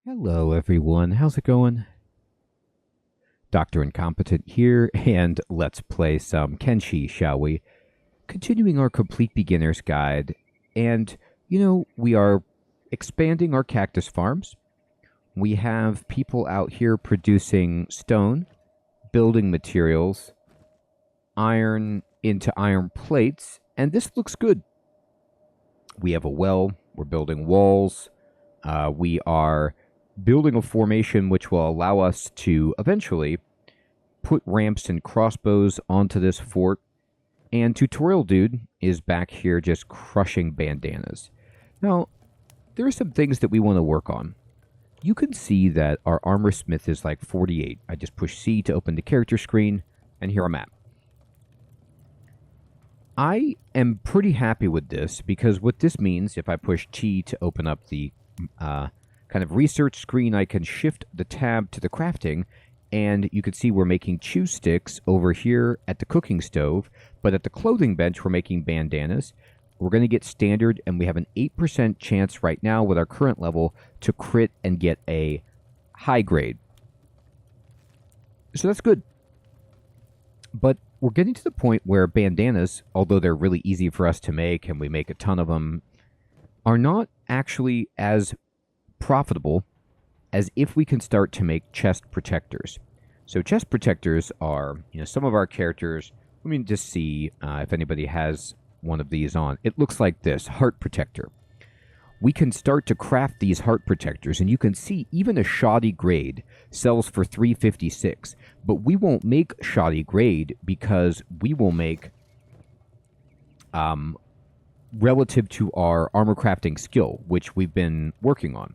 Hello, everyone. How's it going? Dr. Incompetent here, and let's play some Kenshi, shall we? Continuing our complete beginner's guide, and we are expanding our cactus farms. We have people out here producing stone, building materials, iron into iron plates, and this looks good. We have a well, we're building walls, we are building a formation which will allow us to eventually put ramps and crossbows onto this fort. And Tutorial Dude is back here just crushing bandanas. Now, there are some things that we want to work on. You can see that our armor smith is like 48. I just push C to open the character screen, and here I'm at. I am pretty happy with this because what this means, if I push T to open up the kind of research screen, I can shift the tab to the crafting, and you can see we're making chew sticks over here at the cooking stove, but at the clothing bench we're making bandanas. We're going to get standard, and we have an 8% chance right now with our current level to crit and get a high grade. So that's good. But we're getting to the point where bandanas, although they're really easy for us to make, and we make a ton of them, are not actually as profitable as if we can start to make chest protectors. So chest protectors are, some of our characters, let me just see if anybody has one of these on. It looks like this, heart protector. We can start to craft these heart protectors, and you can see even a shoddy grade sells for $356, but we won't make shoddy grade because we will make relative to our armor crafting skill, which we've been working on.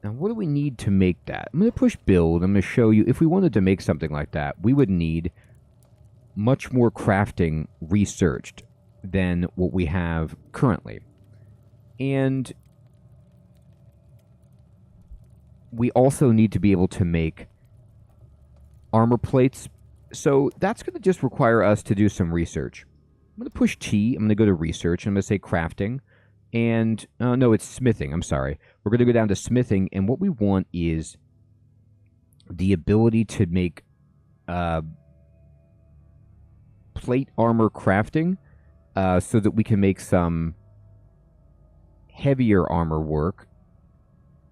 Now, what do we need to make that? I'm going to push build. I'm going to show you, if we wanted to make something like that, we would need much more crafting researched than what we have currently. And we also need to be able to make armor plates. So that's going to just require us to do some research. I'm going to push T. I'm going to go to research. I'm going to say crafting. And, no, it's smithing. I'm sorry. We're going to go down to smithing, and what we want is the ability to make plate armor crafting so that we can make some heavier armor work.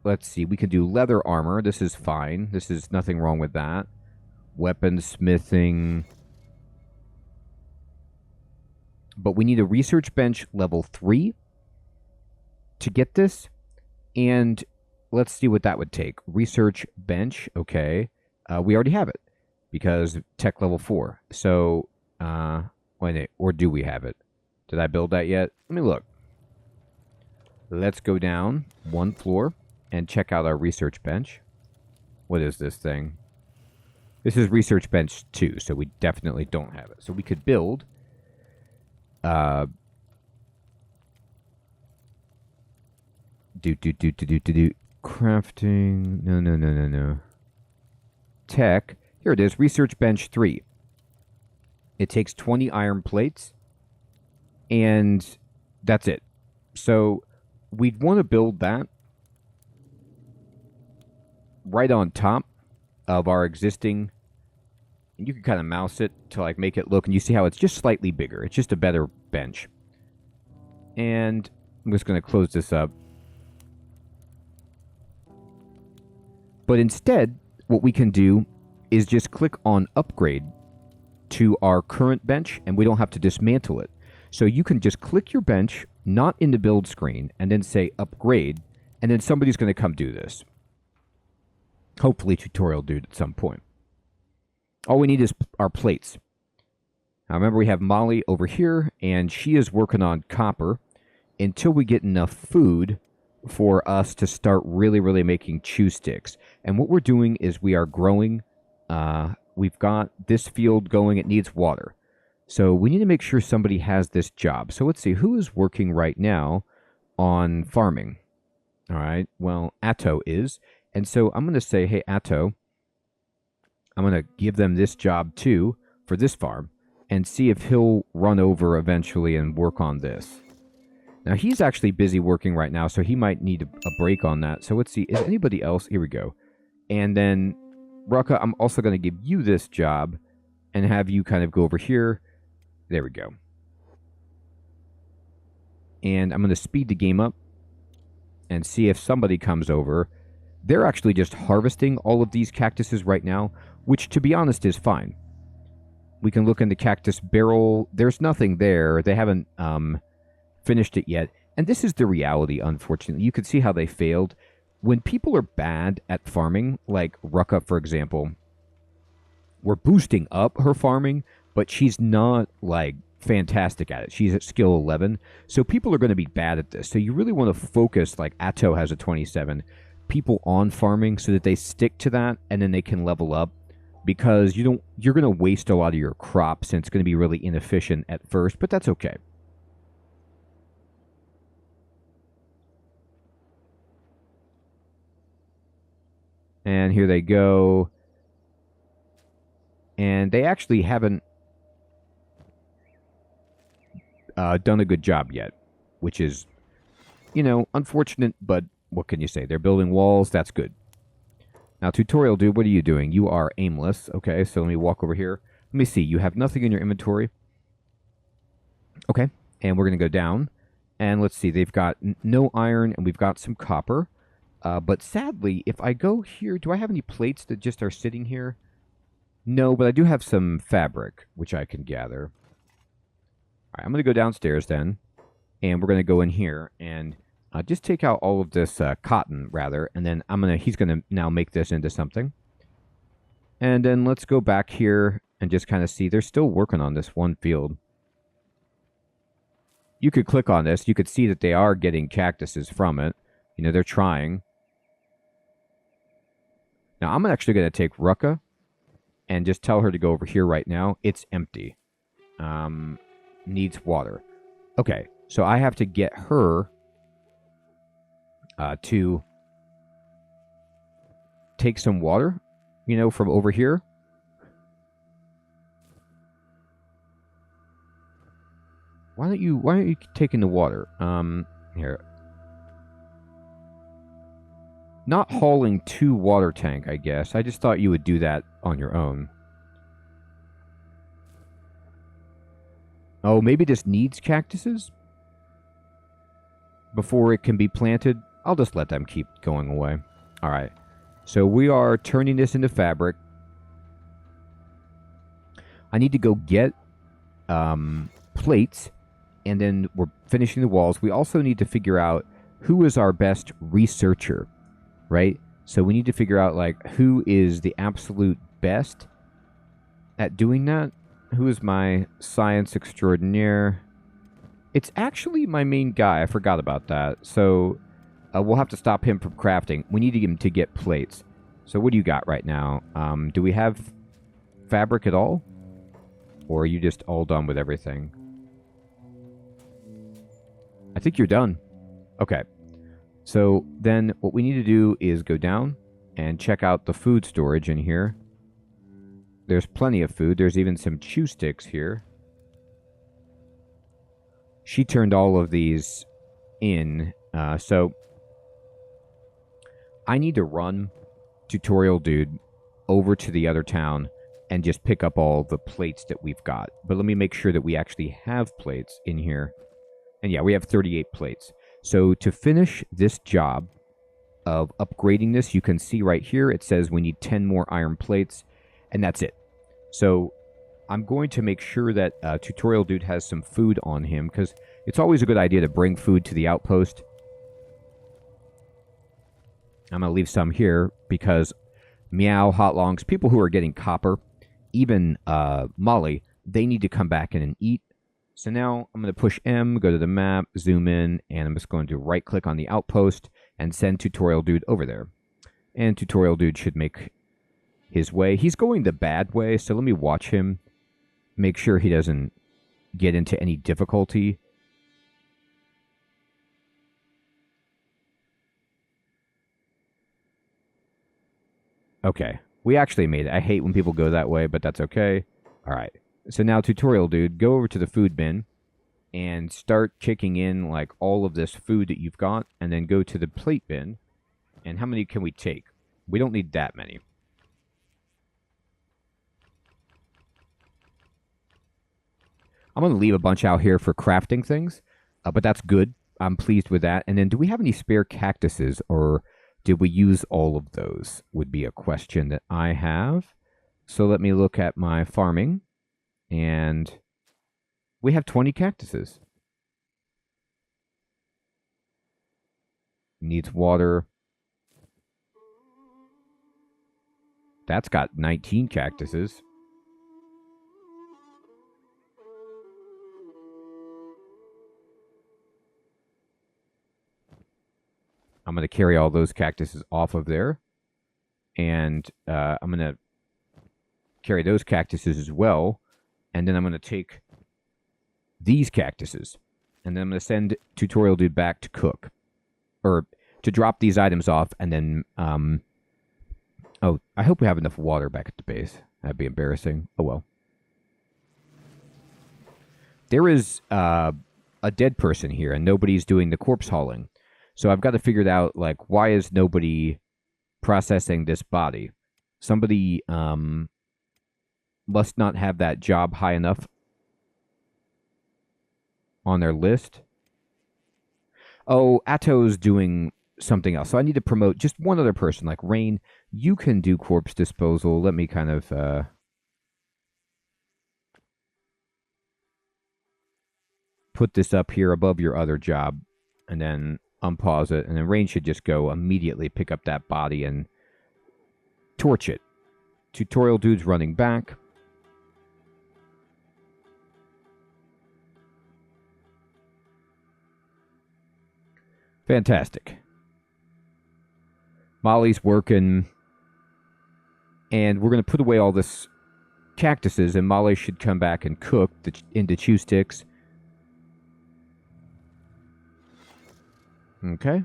Let's see. We can do leather armor. This is fine. This is nothing wrong with that. Weapon smithing. But we need a research bench level 3 to get this, and let's see what that would take. Research bench, okay. We already have it because tech level 4. So, wait, or do we have it? Did I build that yet? Let me look. Let's go down one floor and check out our research bench. What is this thing? This is research bench 2, so we definitely don't have it. So we could build crafting. No. Tech. Here it is. Research bench 3. It takes 20 iron plates, and that's it. So we'd want to build that right on top of our existing. And you can kind of mouse it to like make it look, and you see how it's just slightly bigger. It's just a better bench. And I'm just going to close this up. But instead, what we can do is just click on upgrade to our current bench, and we don't have to dismantle it. So you can just click your bench, not in the build screen, and then say upgrade, and then somebody's going to come do this. Hopefully Tutorial Dude at some point. All we need is our plates. Now remember, we have Molly over here, and she is working on copper until we get enough food for us to start really making chew sticks. And what we're doing is we are growing. We've got this field going. It needs water. So we need to make sure somebody has this job. So let's see, who is working right now on farming? All right, well, Atto is. And so I'm going to say, hey, Atto, I'm going to give them this job too for this farm and see if he'll run over eventually and work on this. Now, he's actually busy working right now, so he might need a break on that. So let's see. Is anybody else? Here we go. And then, Rucka, I'm also going to give you this job and have you kind of go over here. There we go. And I'm going to speed the game up and see if somebody comes over. They're actually just harvesting all of these cactuses right now, which, to be honest, is fine. We can look in the cactus barrel. There's nothing there. They haven't finished it yet. And this is the reality, unfortunately. You can see how they failed. When people are bad at farming, like Rucka, for example, we're boosting up her farming, but she's not, like, fantastic at it. She's at skill 11. So people are going to be bad at this. So you really want to focus, like Atto has a 27, people on farming so that they stick to that and then they can level up, because you're going to waste a lot of your crops and it's going to be really inefficient at first, but that's okay. And here they go. And they actually haven't done a good job yet, which is, unfortunate, but what can you say? They're building walls. That's good. Now, tutorial dude, what are you doing? You are aimless. Okay, so let me walk over here. Let me see. You have nothing in your inventory. Okay, and we're going to go down. And let's see. They've got no iron, and we've got some copper. But sadly, if I go here, do I have any plates that just are sitting here? No, but I do have some fabric, which I can gather. All right, I'm going to go downstairs then, and we're going to go in here and just take out all of this cotton, rather, and then he's going to now make this into something. And then let's go back here and just kind of see. They're still working on this one field. You could click on this. You could see that they are getting cactuses from it. They're trying. Now, I'm actually going to take Rucka and just tell her to go over here right now. It's empty. Needs water. Okay, so I have to get her to take some water, from over here. Why aren't you taking the water? Here. Not hauling to water tank, I guess. I just thought you would do that on your own. Oh, maybe this needs cactuses before it can be planted. I'll just let them keep going away. All right. So we are turning this into fabric. I need to go get plates, and then we're finishing the walls. We also need to figure out who is our best researcher. Right? So we need to figure out, like, who is the absolute best at doing that. Who is my science extraordinaire? It's actually my main guy. I forgot about that. So we'll have to stop him from crafting. We need him to get plates. So what do you got right now? Do we have fabric at all? Or are you just all done with everything? I think you're done. Okay. So then what we need to do is go down and check out the food storage in here. There's plenty of food. There's even some chew sticks here. She turned all of these in. So I need to run tutorial dude over to the other town and just pick up all the plates that we've got. But let me make sure that we actually have plates in here. And yeah, we have 38 plates. So to finish this job of upgrading this, you can see right here, it says we need 10 more iron plates, and that's it. So I'm going to make sure that Tutorial Dude has some food on him, because it's always a good idea to bring food to the outpost. I'm going to leave some here, because Meow, Hot Longs, people who are getting copper, even Molly, they need to come back in and eat. So now I'm going to push M, go to the map, zoom in, and I'm just going to right-click on the outpost and send Tutorial Dude over there. And Tutorial Dude should make his way. He's going the bad way, so let me watch him, make sure he doesn't get into any difficulty. Okay, we actually made it. I hate when people go that way, but that's okay. All right. So now, Tutorial Dude, go over to the food bin and start kicking in like all of this food that you've got, and then go to the plate bin. And how many can we take? We don't need that many. I'm going to leave a bunch out here for crafting things, but that's good. I'm pleased with that. And then do we have any spare cactuses, or did we use all of those? Would be a question that I have. So let me look at my farming, and we have 20 cactuses. Needs water. That's got 19 cactuses. I'm going to carry all those cactuses off of there. And I'm going to carry those cactuses as well. And then I'm going to take these cactuses. And then I'm going to send Tutorial Dude back to cook. Or to drop these items off. And then, oh, I hope we have enough water back at the base. That'd be embarrassing. Oh, well. There is a dead person here, and nobody's doing the corpse hauling. So I've got to figure it out, like, why is nobody processing this body? Somebody must not have that job high enough on their list. Oh, Atto's doing something else. So I need to promote just one other person, like Rain. You can do corpse disposal. Let me kind of put this up here above your other job, and then unpause it, and then Rain should just go immediately pick up that body and torch it. Tutorial Dude's running back. Fantastic. Molly's working, and we're going to put away all this cactuses, and Molly should come back and cook into chew sticks. Okay.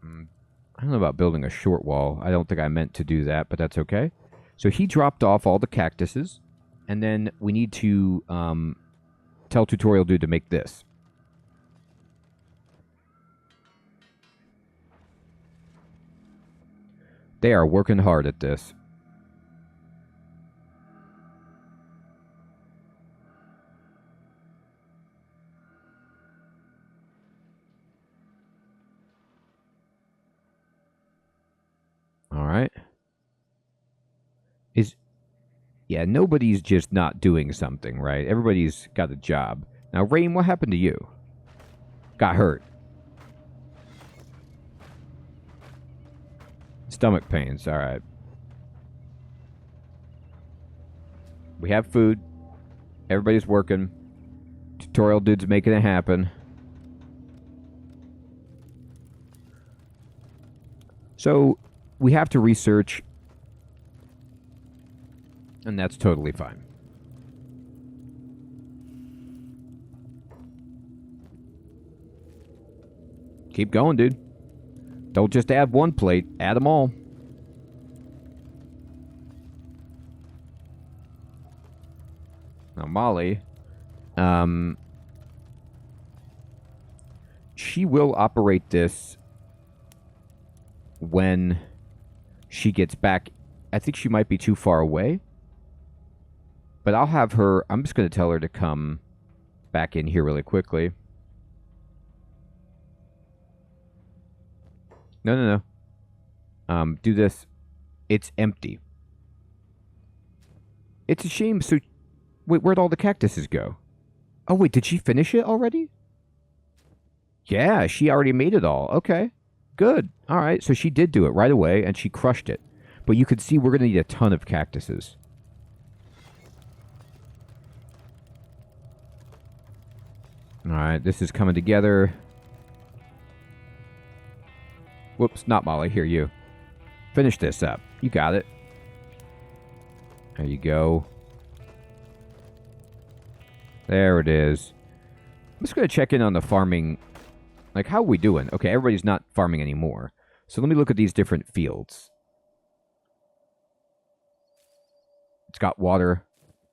I don't know about building a short wall. I don't think I meant to do that, but that's okay. So he dropped off all the cactuses, and then we need to tell Tutorial Dude to make this. They are working hard at this. All right. Yeah, nobody's just not doing something, right? Everybody's got a job. Now, Rain, what happened to you? Got hurt. Stomach pains, all right. We have food. Everybody's working. Tutorial Dude's making it happen. So, we have to research, and that's totally fine. Keep going, dude. Don't just add one plate. Add them all. Now, Molly, she will operate this when she gets back. I think she might be too far away. But I'll have her, I'm just going to tell her to come back in here really quickly. No. Do this. It's empty. It's a shame. So, wait, where'd all the cactuses go? Oh, wait, did she finish it already? Yeah, she already made it all. Okay, good. All right, so she did do it right away, and she crushed it. But you can see we're going to need a ton of cactuses. All right, this is coming together. Whoops, not Molly. Here, you. Finish this up. You got it. There you go. There it is. I'm just going to check in on the farming. Like, how are we doing? Okay, everybody's not farming anymore. So let me look at these different fields. It's got water,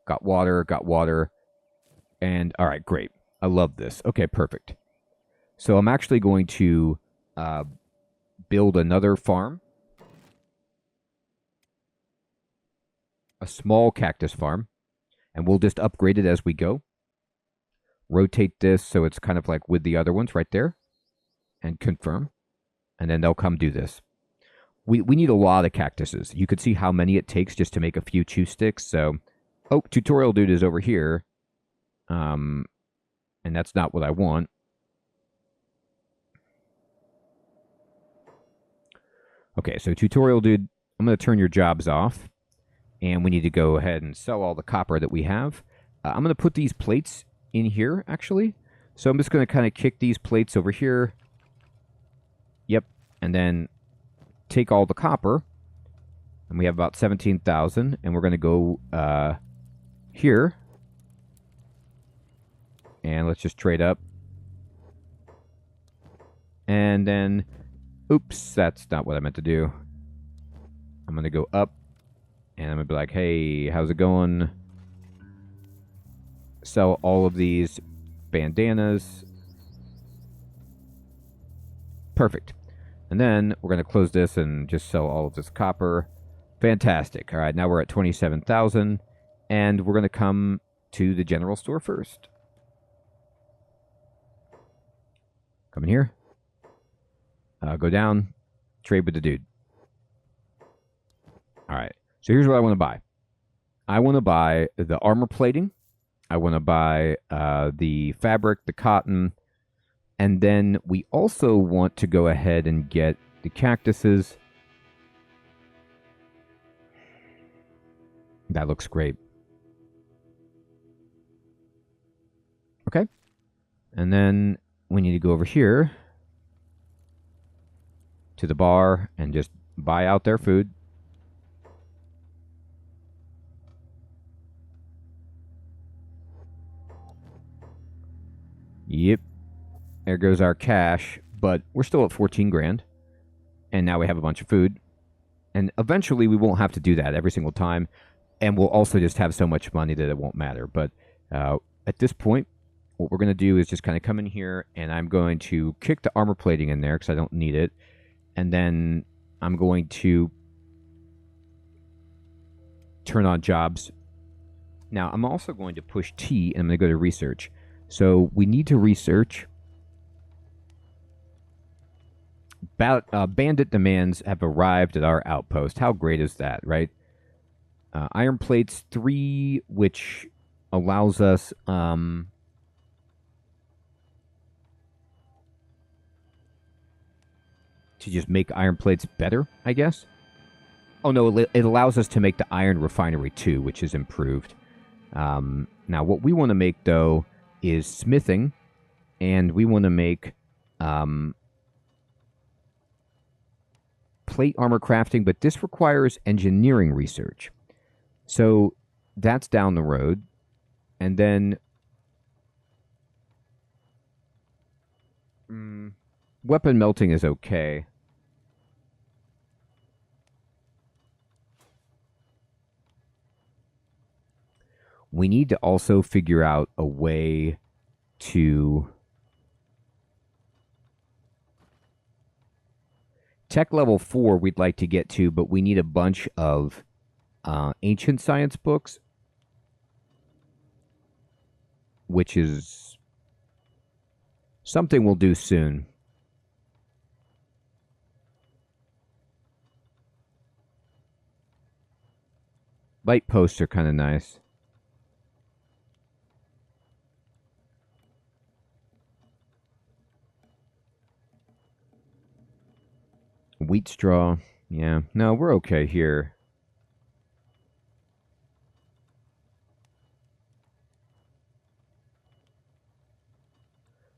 got water, got water. And all right, great. I love this. Okay, perfect. So I'm actually going to build another farm, a small cactus farm, and we'll just upgrade it as we go. Rotate this so it's kind of like with the other ones right there, and confirm. And then they'll come do this. We need a lot of cactuses. You could see how many it takes just to make a few chew sticks. So, oh, tutorial dude is over here. And that's not what I want. Okay, so tutorial dude, I'm going to turn your jobs off. And we need to go ahead and sell all the copper that we have. I'm going to put these plates in here, actually. So I'm just going to kind of kick these plates over here. Yep. And then take all the copper. And we have about 17,000. And we're going to go here. And let's just trade up. And then, oops, that's not what I meant to do. I'm going to go up. And I'm going to be like, hey, how's it going? Sell all of these bandanas. Perfect. And then we're going to close this and just sell all of this copper. Fantastic. All right, now we're at 27,000. And we're going to come to the general store first. Come in here. Go down. Trade with the dude. All right. So here's what I want to buy. I want to buy the armor plating. I want to buy the fabric, the cotton. And then we also want to go ahead and get the cactuses. That looks great. Okay. And then we need to go over here to the bar and just buy out their food. Yep. There goes our cash, but we're still at 14 grand. And now we have a bunch of food. And eventually we won't have to do that every single time. And we'll also just have so much money that it won't matter. But at this point, what we're going to do is just kind of come in here and I'm going to kick the armor plating in there because I don't need it. And then I'm going to turn on jobs. Now, I'm also going to push T and I'm going to go to research. So we need to research. Bandit demands have arrived at our outpost. How great is that, right? Iron plates 3, which allows us to just make iron plates better, I guess. Oh no, it allows us to make the iron refinery 2, which is improved. Now, what we want to make though is smithing, and we want to make plate armor crafting, but this requires engineering research. So that's down the road. And then weapon melting is okay. We need to also figure out a way to tech level 4 we'd like to get to, but we need a bunch of ancient science books, which is something we'll do soon. Light posts are kind of nice. Wheat straw. Yeah. No, we're okay here.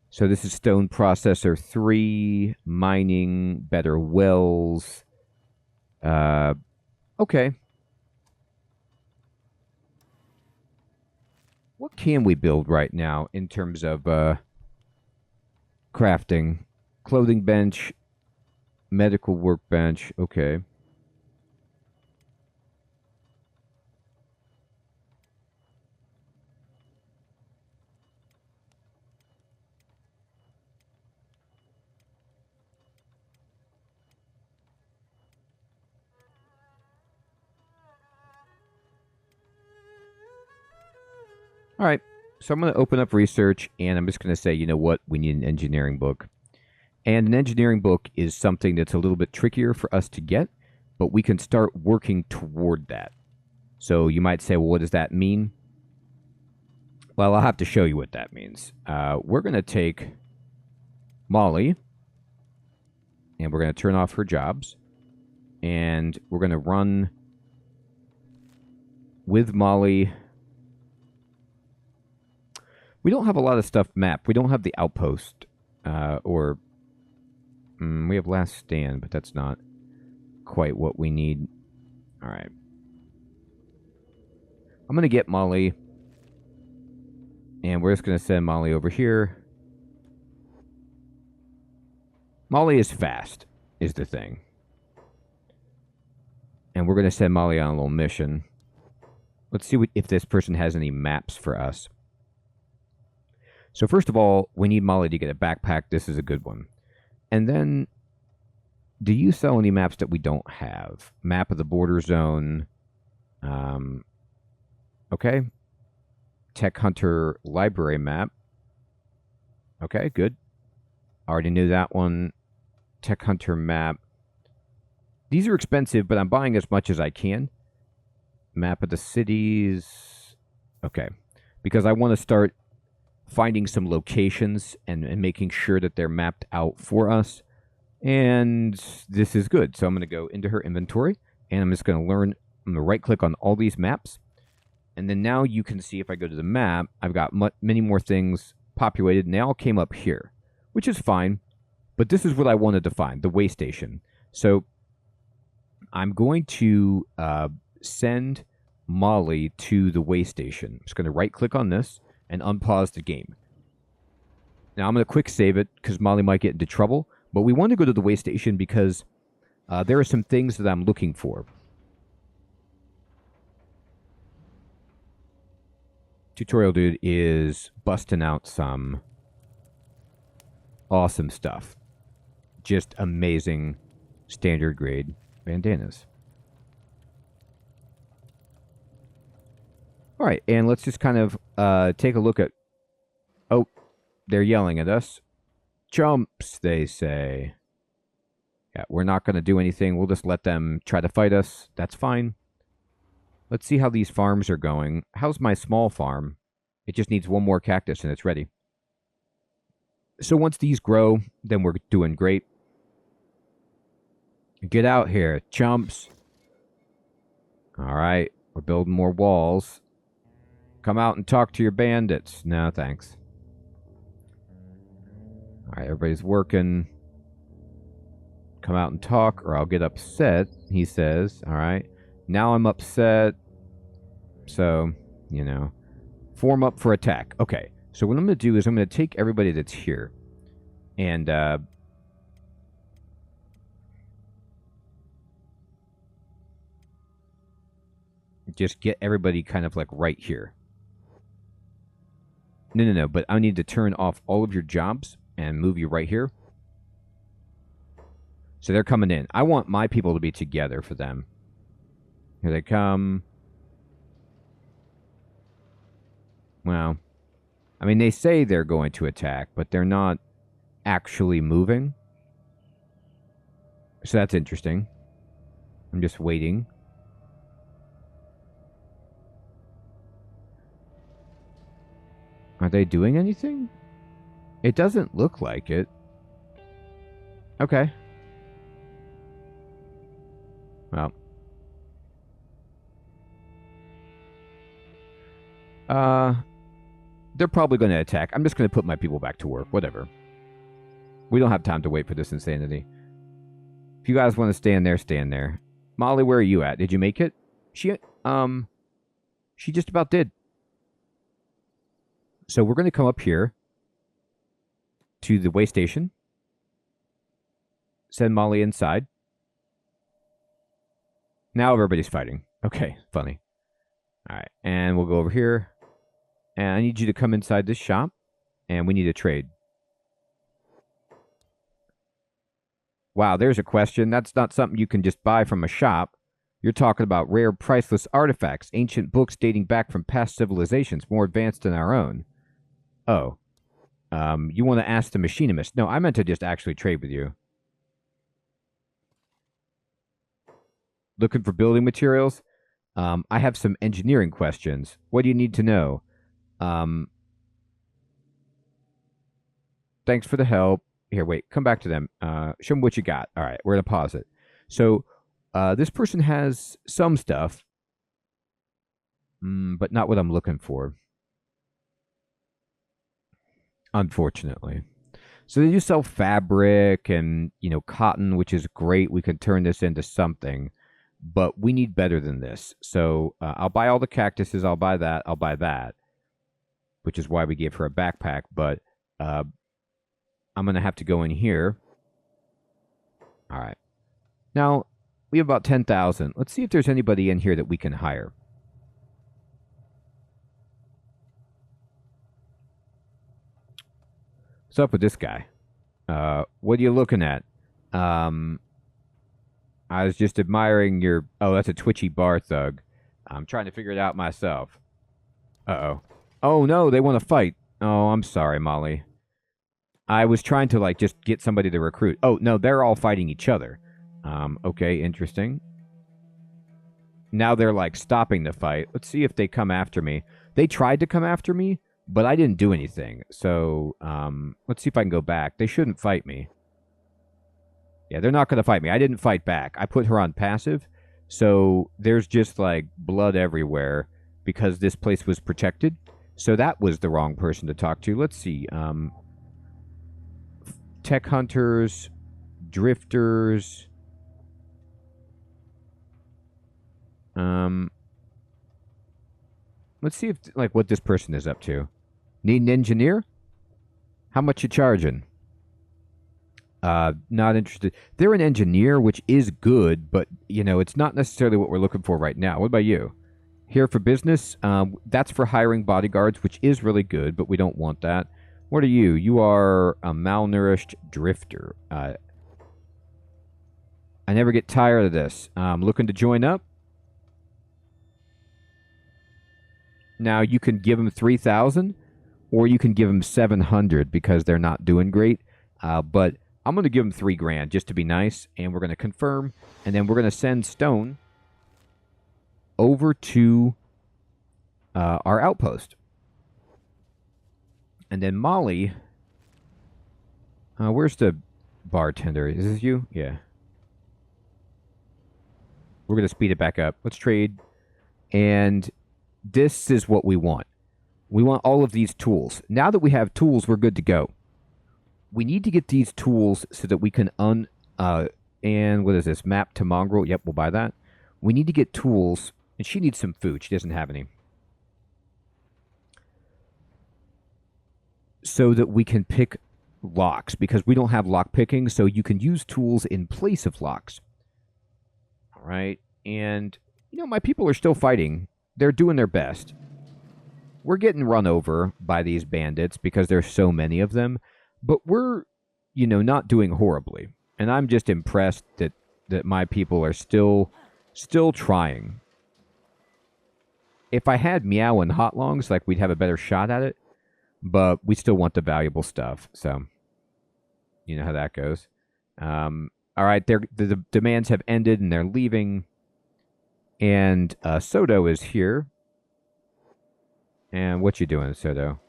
So this is stone processor 3, mining, better wells. Okay. What can we build right now in terms of crafting? Clothing bench, medical workbench. Okay. All right. So I'm going to open up research, and I'm just going to say, you know what? We need an engineering book. And an engineering book is something that's a little bit trickier for us to get, but we can start working toward that. So you might say, well, what does that mean? Well, I'll have to show you what that means. We're going to take Molly, and we're going to turn off her jobs, and we're going to run with Molly. We don't have a lot of stuff mapped. We don't have the outpost, we have last stand, but that's not quite what we need. All right. I'm going to get Molly, and we're just going to send Molly over here. Molly is fast, is the thing. And we're going to send Molly on a little mission. Let's see if this person has any maps for us. So first of all, we need Molly to get a backpack. This is a good one. And then, do you sell any maps that we don't have? Map of the border zone. Okay. Tech Hunter library map. Okay, good. Already knew that one. Tech Hunter map. These are expensive, but I'm buying as much as I can. Map of the cities. Okay. Because I want to start finding some locations and making sure that they're mapped out for us. And this is good. So I'm going to go into her inventory, and I'm just going to learn. I'm going to right-click on all these maps. And then now you can see if I go to the map, I've got many more things populated, and they all came up here, which is fine. But this is what I wanted to find, the way station. So I'm going to send Molly to the way station. I'm just going to right-click on this and unpause the game. Now I'm going to quick save it because Molly might get into trouble. But we want to go to the way station because there are some things that I'm looking for. Tutorial Dude is busting out some awesome stuff. Just amazing standard grade bandanas. All right, and let's just kind of take a look at... Oh, they're yelling at us. Jumps, they say. Yeah, we're not going to do anything. We'll just let them try to fight us. That's fine. Let's see how these farms are going. How's my small farm? It just needs one more cactus and it's ready. So once these grow, then we're doing great. Get out here, chumps. All right, we're building more walls. Come out and talk to your bandits. No, thanks. All right, everybody's working. Come out and talk or I'll get upset, he says. All right. Now I'm upset. So, you know, form up for attack. Okay. So what I'm going to do is I'm going to take everybody that's here and just get everybody kind of like right here. No. But I need to turn off all of your jobs and move you right here. So they're coming in. I want my people to be together for them. Here they come. Well, I mean, they say they're going to attack, but they're not actually moving. So that's interesting. I'm just waiting. Are they doing anything? It doesn't look like it. Okay. Well. They're probably going to attack. I'm just going to put my people back to work. Whatever. We don't have time to wait for this insanity. If you guys want to stand there, stand there. Molly, where are you at? Did you make it? She just about did. So we're going to come up here to the way station. Send Molly inside. Now everybody's fighting. Okay, funny. All right, and we'll go over here. And I need you to come inside this shop, and we need to trade. Wow, there's a question. That's not something you can just buy from a shop. You're talking about rare, priceless artifacts, ancient books dating back from past civilizations, more advanced than our own. Oh. You want to ask the machinist? No, I meant to just actually trade with you. Looking for building materials? I have some engineering questions. What do you need to know? Thanks for the help. Here, wait, come back to them. Show them what you got. All right, we're going to pause it. So, this person has some stuff, but not what I'm looking for, unfortunately. So they do sell fabric and, cotton, which is great. We can turn this into something, but we need better than this. So I'll buy all the cactuses. I'll buy that. I'll buy that, which is why we gave her a backpack. But I'm going to have to go in here. All right. Now, we have about 10,000. Let's see if there's anybody in here that we can hire. What's up with this guy? What are you looking at? I was just admiring your... Oh, that's a twitchy bar thug. I'm trying to figure it out myself. Uh-oh. Oh, no, they want to fight. Oh, I'm sorry, Molly. I was trying to, just get somebody to recruit. Oh, no, they're all fighting each other. Okay, interesting. Now they're, stopping the fight. Let's see if they come after me. They tried to come after me, but I didn't do anything. So, let's see if I can go back. They shouldn't fight me. Yeah, they're not going to fight me. I didn't fight back. I put her on passive. So, there's just, blood everywhere because this place was protected. So, that was the wrong person to talk to. Let's see. Tech hunters, drifters. Let's see if, what this person is up to. Need an engineer? How much you charging? Not interested. They're an engineer, which is good, but, it's not necessarily what we're looking for right now. What about you? Here for business? That's for hiring bodyguards, which is really good, but we don't want that. What are you? You are a malnourished drifter. I never get tired of this. Looking to join up? Now, you can give them 3,000, or you can give them 700 because they're not doing great. But I'm going to give them 3 grand just to be nice, and we're going to confirm, and then we're going to send Stone over to our outpost. And then Molly, where's the bartender? Is this you? Yeah. We're going to speed it back up. Let's trade. And this is what we want. We want all of these tools. Now that we have tools, we're good to go. We need to get these tools so that we can and what is this? Map to mongrel. Yep, we'll buy that. We need to get tools, and she needs some food. She doesn't have any. So that we can pick locks, because we don't have lock picking, so you can use tools in place of locks. All right. And, my people are still fighting. They're doing their best. We're getting run over by these bandits because there's so many of them, but we're, not doing horribly. And I'm just impressed that my people are still trying. If I had Meow and Hotlongs, we'd have a better shot at it, but we still want the valuable stuff. So, you know how that goes. All right, the demands have ended and they're leaving. And Soto is here. And what you doing, Soto?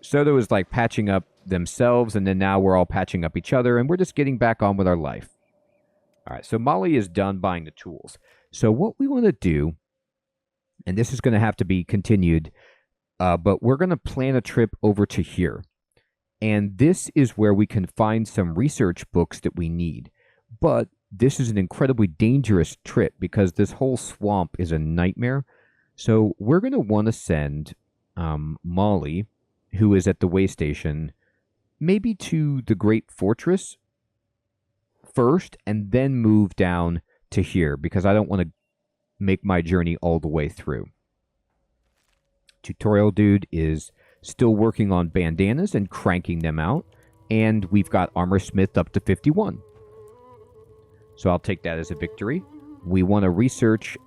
Soto is patching up themselves, and then now we're all patching up each other, and we're just getting back on with our life. All right, so Molly is done buying the tools. So what we want to do, and this is going to have to be continued, but we're going to plan a trip over to here. And this is where we can find some research books that we need. But this is an incredibly dangerous trip because this whole swamp is a nightmare. So we're going to want to send Molly, who is at the way station, maybe to the Great Fortress first and then move down to here because I don't want to make my journey all the way through. Tutorial Dude is still working on bandanas and cranking them out, and we've got Armor Smith up to 51. So I'll take that as a victory. We want to research...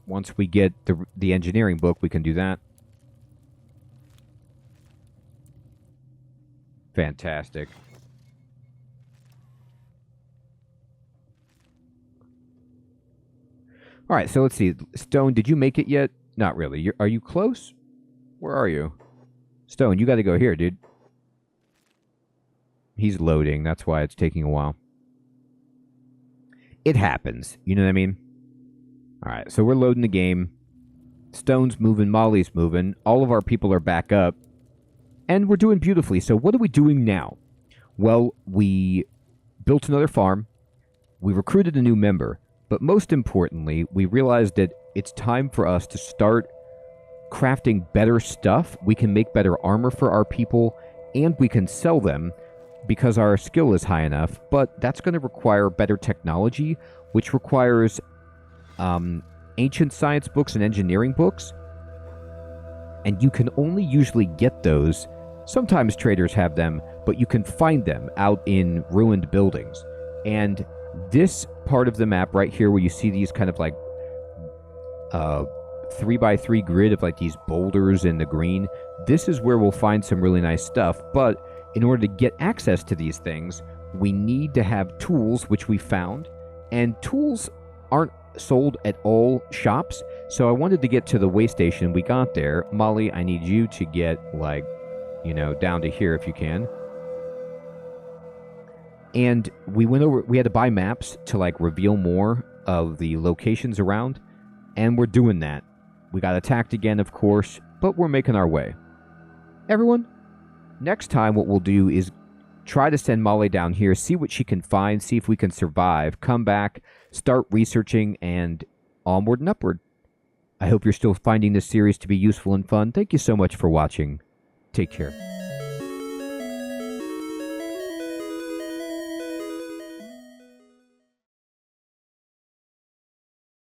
once we get the engineering book, we can do that. Fantastic. All right, so let's see. Stone, did you make it yet? Not really. Are you close? Where are you? Stone, you got to go here, dude. He's loading. That's why it's taking a while. It happens. You know what I mean? All right, so we're loading the game. Stone's moving. Molly's moving. All of our people are back up. And we're doing beautifully. So what are we doing now? Well, we built another farm. We recruited a new member. But most importantly, we realized that it's time for us to start crafting better stuff. We can make better armor for our people, and we can sell them because our skill is high enough. But that's going to require better technology, which requires ancient science books and engineering books. And you can only usually get those. Sometimes traders have them, but you can find them out in ruined buildings. And this part of the map right here where you see these kind of like 3x3 grid of like these boulders in the green, this is where we'll find some really nice stuff. But in order to get access to these things, we need to have tools, which we found. And tools aren't sold at all shops. So I wanted to get to the way station. We got there. Molly, I need you to get like, you know, down to here if you can. And we went over, we had to buy maps to like reveal more of the locations around, and we're doing that. We got attacked again, of course, but we're making our way. Everyone, next time what we'll do is try to send Molly down here, see what she can find, see if we can survive, come back, start researching, and onward and upward. I hope you're still finding this series to be useful and fun. Thank you so much for watching. Take care.